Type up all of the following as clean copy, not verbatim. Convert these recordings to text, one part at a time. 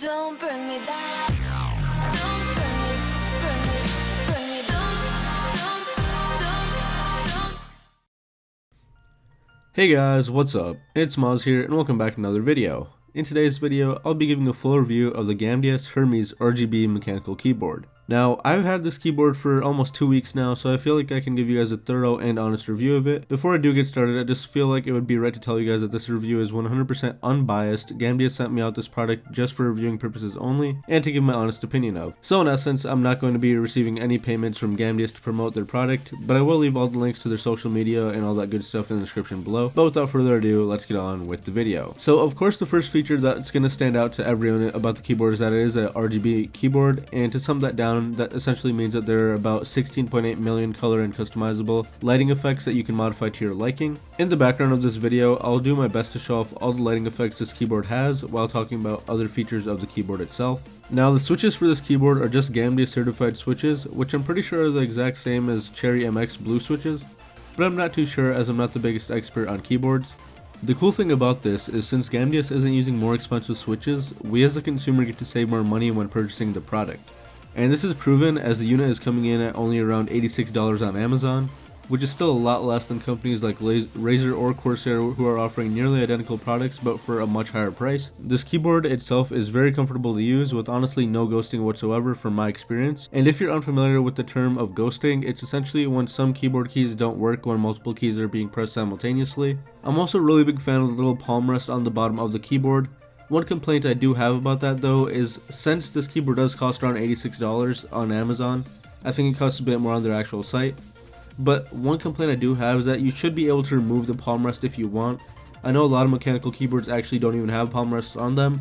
Don't bring me back. Don't bring me, don't. Hey guys, what's up? It's Muaaz here and welcome back to another video. In today's video, I'll be giving a full review of the GAMDIAS Hermes RGB Mechanical Keyboard. Now, I've had this keyboard for almost 2 weeks now, so I feel like I can give you guys a thorough and honest review of it. Before I do get started, I just feel like it would be right to tell you guys that this review is 100% unbiased. GAMDIAS sent me out this product just for reviewing purposes only, and to give my honest opinion of. So in essence, I'm not going to be receiving any payments from GAMDIAS to promote their product, but I will leave all the links to their social media and all that good stuff in the description below. But without further ado, let's get on with the video. So of course, the first feature that's going to stand out to everyone about the keyboard is that it is an RGB keyboard, and to sum that down, that essentially means that there are about 16.8 million color and customizable lighting effects that you can modify to your liking. In the background of this video, I'll do my best to show off all the lighting effects this keyboard has while talking about other features of the keyboard itself. Now, the switches for this keyboard are just GAMDIAS certified switches, which I'm pretty sure are the exact same as Cherry MX blue switches, but I'm not too sure as I'm not the biggest expert on keyboards. The cool thing about this is since GAMDIAS isn't using more expensive switches, we as a consumer get to save more money when purchasing the product. And this is proven as the unit is coming in at only around $86 on Amazon, which is still a lot less than companies like Razer or Corsair who are offering nearly identical products but for a much higher price. This keyboard itself is very comfortable to use with honestly no ghosting whatsoever from my experience. And if you're unfamiliar with the term of ghosting, it's essentially when some keyboard keys don't work when multiple keys are being pressed simultaneously. I'm also a really big fan of the little palm rest on the bottom of the keyboard. One complaint I do have about that though is since this keyboard does cost around $86 on Amazon, I think it costs a bit more on their actual site. But one complaint I do have is that you should be able to remove the palm rest if you want. I know a lot of mechanical keyboards actually don't even have palm rests on them,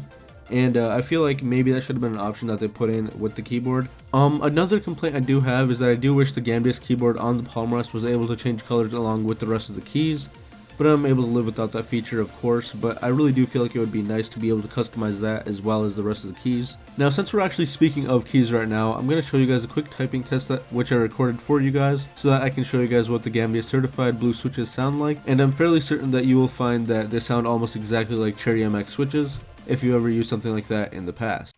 and I feel like maybe that should have been an option that they put in with the keyboard. Another complaint I do have is that I do wish the GAMDIAS keyboard on the palm rest was able to change colors along with the rest of the keys. But I'm able to live without that feature, of course, but I really do feel like it would be nice to be able to customize that as well as the rest of the keys. Now, since we're actually speaking of keys right now, I'm going to show you guys a quick typing test which I recorded for you guys so that I can show you guys what the GAMDIAS certified blue switches sound like, and I'm fairly certain that you will find that they sound almost exactly like Cherry MX switches if you ever used something like that in the past.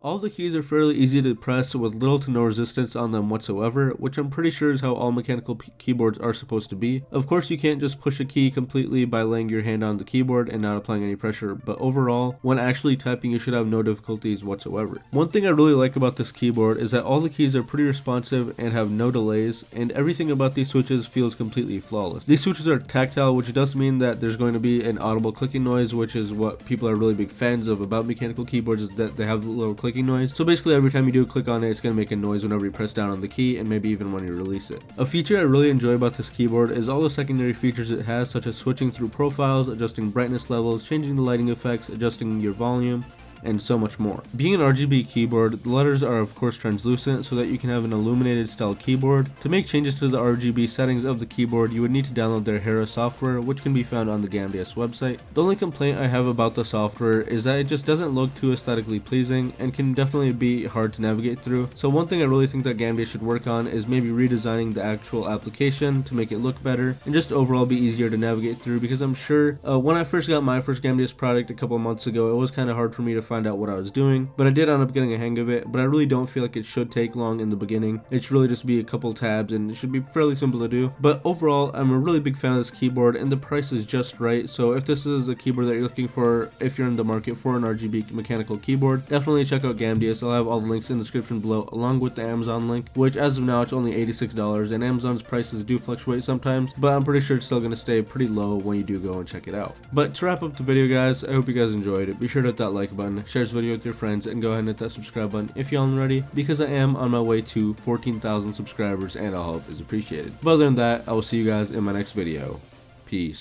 All the keys are fairly easy to press with little to no resistance on them whatsoever, which I'm pretty sure is how all mechanical keyboards are supposed to be. Of course, you can't just push a key completely by laying your hand on the keyboard and not applying any pressure, but overall, when actually typing, you should have no difficulties whatsoever. One thing I really like about this keyboard is that all the keys are pretty responsive and have no delays, and everything about these switches feels completely flawless. These switches are tactile, which does mean that there's going to be an audible clicking noise, which is what people are really big fans of about mechanical keyboards, is that they have the little clicking noise. So basically every time you do click on it, it's going to make a noise whenever you press down on the key and maybe even when you release it. A feature I really enjoy about this keyboard is all the secondary features it has, such as switching through profiles, adjusting brightness levels, changing the lighting effects, adjusting your volume, and so much more. Being an RGB keyboard, the letters are of course translucent so that you can have an illuminated style keyboard. To make changes to the RGB settings of the keyboard, you would need to download their Hera software, which can be found on the GAMDIAS website. The only complaint I have about the software is that it just doesn't look too aesthetically pleasing and can definitely be hard to navigate through. So one thing I really think that GAMDIAS should work on is maybe redesigning the actual application to make it look better and just overall be easier to navigate through, because I'm sure when I first got my first GAMDIAS product a couple of months ago, it was kind of hard for me to find out what I was doing, but I did end up getting a hang of it. But I really don't feel like it should take long in the beginning. It should really just be a couple tabs and it should be fairly simple to do. But overall, I'm a really big fan of this keyboard and the price is just right. So if this is a keyboard that you're looking for, if you're in the market for an RGB mechanical keyboard, definitely check out GAMDIAS. I'll have all the links in the description below along with the Amazon link, which as of now it's only $86, and Amazon's prices do fluctuate sometimes, but I'm pretty sure it's still going to stay pretty low when you do go and check it out. But to wrap up the video guys, I hope you guys enjoyed it. Be sure to hit that like button button, share this video with your friends, and go ahead and hit that subscribe button if you aren't already, because I am on my way to 14,000 subscribers and all help is appreciated. But other than that, I will see you guys in my next video. Peace.